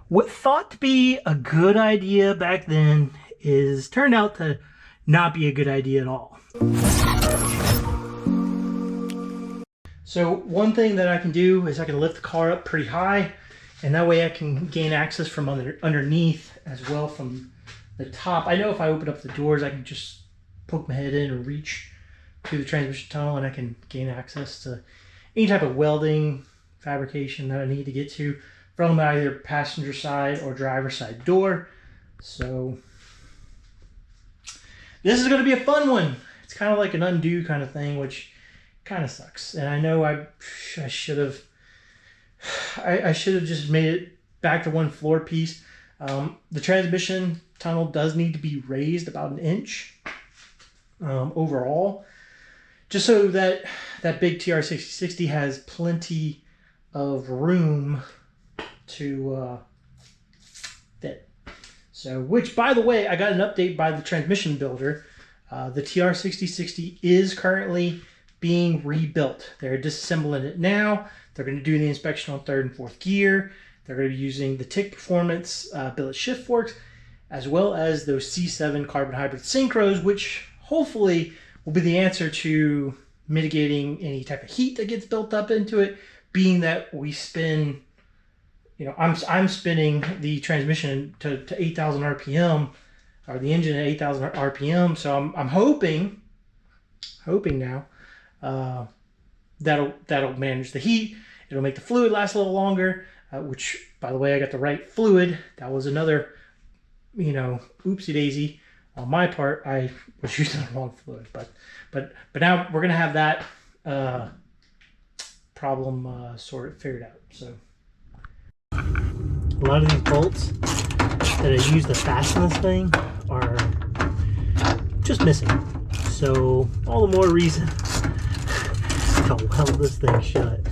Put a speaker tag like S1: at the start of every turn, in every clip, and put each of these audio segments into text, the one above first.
S1: What thought to be a good idea back then is turned out to not be a good idea at all. So one thing that I can do is I can lift the car up pretty high, and that way I can gain access from underneath as well from the top. I know if I open up the doors, I can just poke my head in and reach to the transmission tunnel, and I can gain access to any type of welding fabrication that I need to get to from either passenger side or driver side door. So this is going to be a fun one. It's kind of like an undo kind of thing, which kind of sucks. And I know I should have just made it back to one floor piece. The transmission tunnel does need to be raised about an inch overall, just so that that big TR6060 has plenty of room to fit. So, which, by the way, I got an update by the transmission builder. The TR6060 is currently being rebuilt. They're disassembling it now. They're going to do the inspection on third and fourth gear. They're going to be using the TIC Performance billet shift forks, as well as those C7 carbon hybrid synchros, which hopefully will be the answer to mitigating any type of heat that gets built up into it, being that we spin, you know, I'm spinning the transmission to 8,000 RPM, or the engine at 8,000 RPM. So I'm hoping now that'll manage the heat. It'll make the fluid last a little longer, which, by the way, I got the right fluid. That was another, you know, oopsie daisy on my part. I was using the wrong fluid, but now we're gonna have that problem sort of figured out. So a lot of these bolts that I use to fasten this thing are just missing. So all the more reason to weld this thing shut.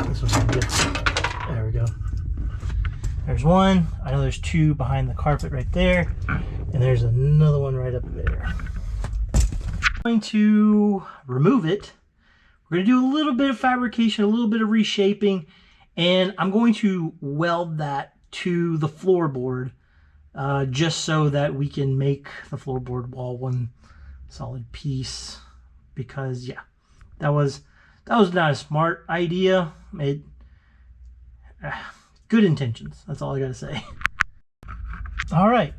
S1: This one's good. There we go. There's one. I know there's two behind the carpet right there, and there's another one right up there. I'm going to remove it. We're going to do a little bit of fabrication, a little bit of reshaping, and I'm going to weld that to the floorboard, just so that we can make the floorboard wall one solid piece. Because yeah, that was not a smart idea. Good intentions. That's all I gotta say. All right.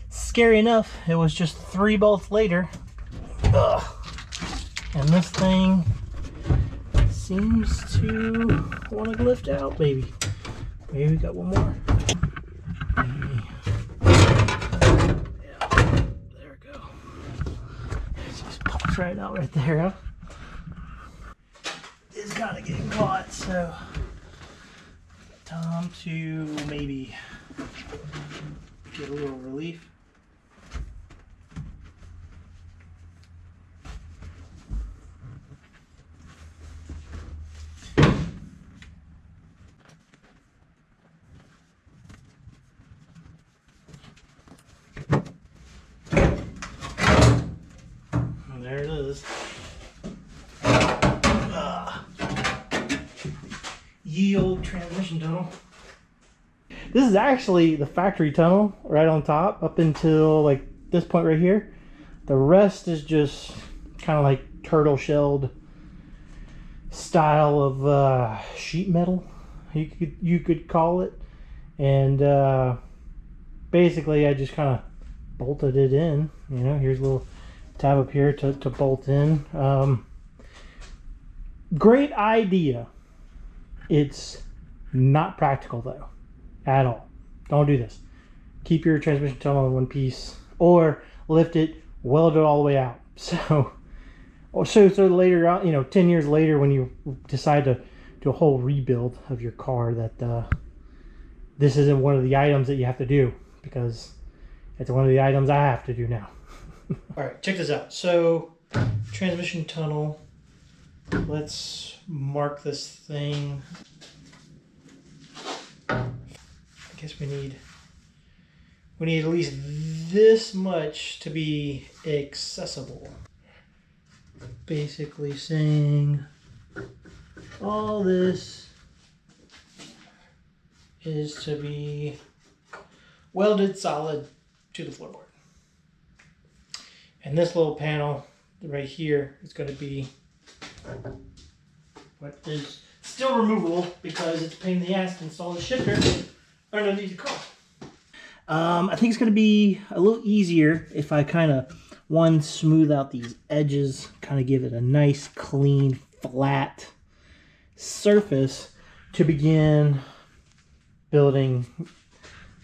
S1: Scary enough. It was just 3 bolts later. Ugh. And this thing seems to want to lift out, maybe. Maybe we got one more. Yeah, there we go. It just pops right out right there, huh? It's gotta get caught, so time to maybe get a little relief. There it is. Ye old transmission tunnel. This is actually the factory tunnel right on top up until like this point right here. The rest is just kind of like turtle shelled style of sheet metal, you could call it. And basically I just kind of bolted it in. You know, here's a little tab up here to bolt in. Great idea. It's not practical though, at all. Don't do this. Keep your transmission tunnel in one piece, or lift it, weld it all the way out. So later on, you know, 10 years later, when you decide to do a whole rebuild of your car, that this isn't one of the items that you have to do, because it's one of the items I have to do now. All right, check this out. So transmission tunnel, let's mark this thing. I guess we need at least this much to be accessible. Basically saying all this is to be welded solid to the floorboard. And this little panel right here is going to be what is still removable because it's a pain in the ass to install the shifter underneath the car. I think it's going to be a little easier if I kind of, smooth out these edges, kind of give it a nice, clean, flat surface to begin building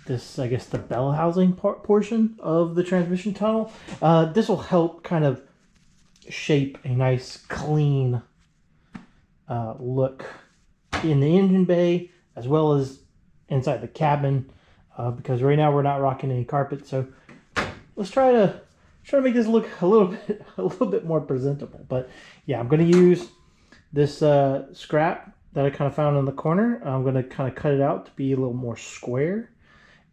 S1: this, I guess, the bell housing portion of the transmission tunnel. This will help kind of shape a nice, clean look in the engine bay as well as inside the cabin, because right now we're not rocking any carpet. So let's try to make this look a little bit more presentable. But yeah, I'm going to use this scrap that I kind of found in the corner. I'm going to kind of cut it out to be a little more square,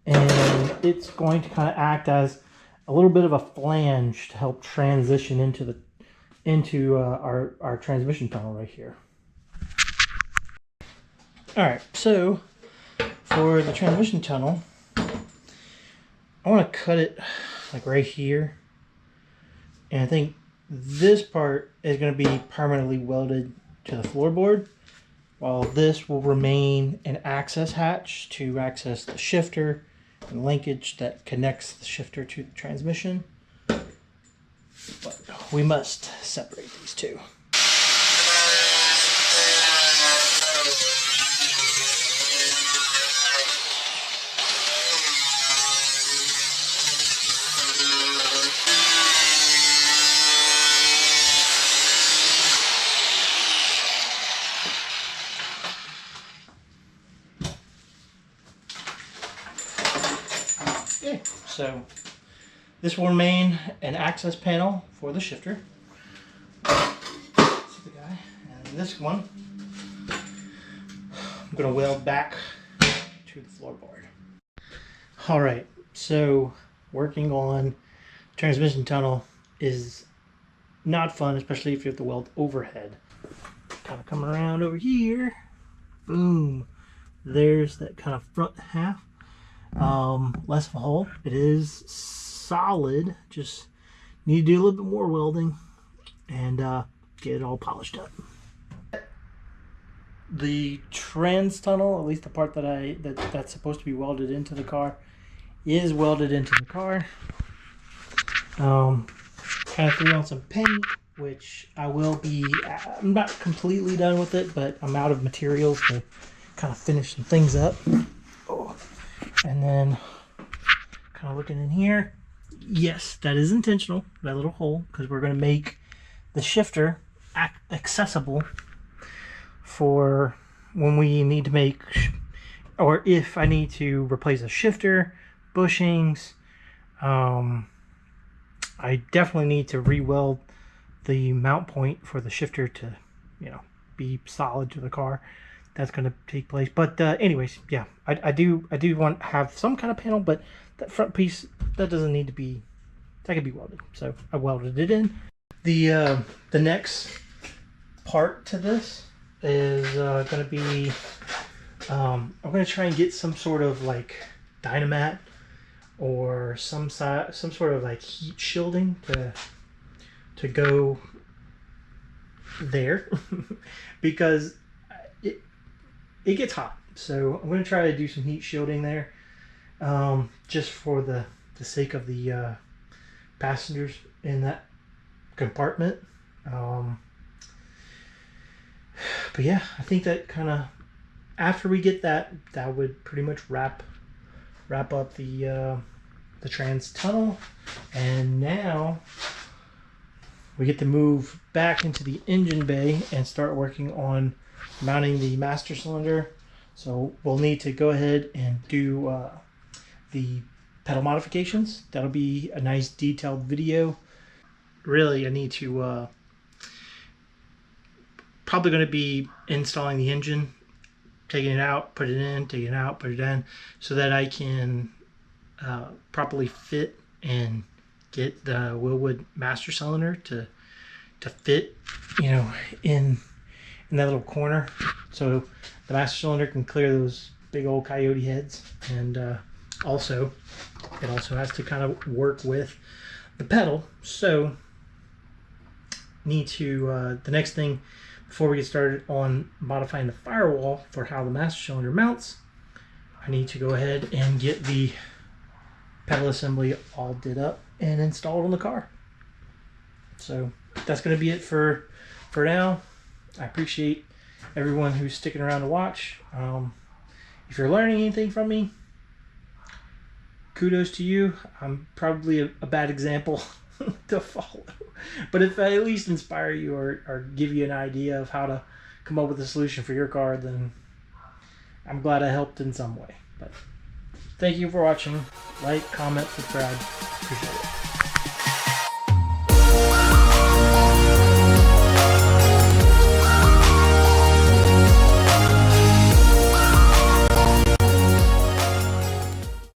S1: and it's going to kind of act as a little bit of a flange to help transition into our transmission tunnel right here. All right, so for the transmission tunnel, I want to cut it like right here. And I think this part is going to be permanently welded to the floorboard, while this will remain an access hatch to access the shifter and linkage that connects the shifter to the transmission. But we must separate these two. Okay, so this will remain an access panel for the shifter. And this one, I'm going to weld back to the floorboard. All right, so working on transmission tunnel is not fun, especially if you have to weld overhead. Kind of coming around over here. Boom. There's that kind of front half. Less of a hole. It is solid. Just need to do a little bit more welding and get it all polished up. The trans tunnel, at least the part that's supposed to be welded into the car, is welded into the car. Kind of threw on some paint, which I'm not completely done with it, but I'm out of materials to kind of finish some things up. Oh. And then kind of looking in here, yes, that is intentional, that little hole, because we're going to make the shifter accessible for when we need to make, or if I need to replace a shifter, bushings. I definitely need to re-weld the mount point for the shifter to, be solid to the car. That's going to take place. But anyways, yeah, I do want to have some kind of panel, but that front piece, that doesn't need to be, that can be welded. So I welded it in. The next part to this is going to be, I'm going to try and get some sort of like Dynamat or some sort of like heat shielding to go there because it gets hot. So I'm going to try to do some heat shielding there, just for the sake of the passengers in that compartment. But yeah, I think that kind of, after we get that would pretty much wrap up the trans tunnel. And now we get to move back into the engine bay and start working on mounting the master cylinder. So we'll need to go ahead and do the pedal modifications. That'll be a nice detailed video. Really, I need to probably going to be installing the engine, taking it out, put it in, taking it out, put it in, so that I can properly fit and get the Wilwood master cylinder to fit, in that little corner, so the master cylinder can clear those big old coyote heads. And also, it also has to kind of work with the pedal. So need to, the next thing before we get started on modifying the firewall for how the master cylinder mounts, I need to go ahead and get the pedal assembly all did up and installed on the car. So that's going to be it for now. I appreciate everyone who's sticking around to watch. If you're learning anything from me, kudos to you. I'm probably a bad example to follow, but if I at least inspire you or give you an idea of how to come up with a solution for your car, then I'm glad I helped in some way. But thank you for watching. Like, comment, subscribe. Appreciate it.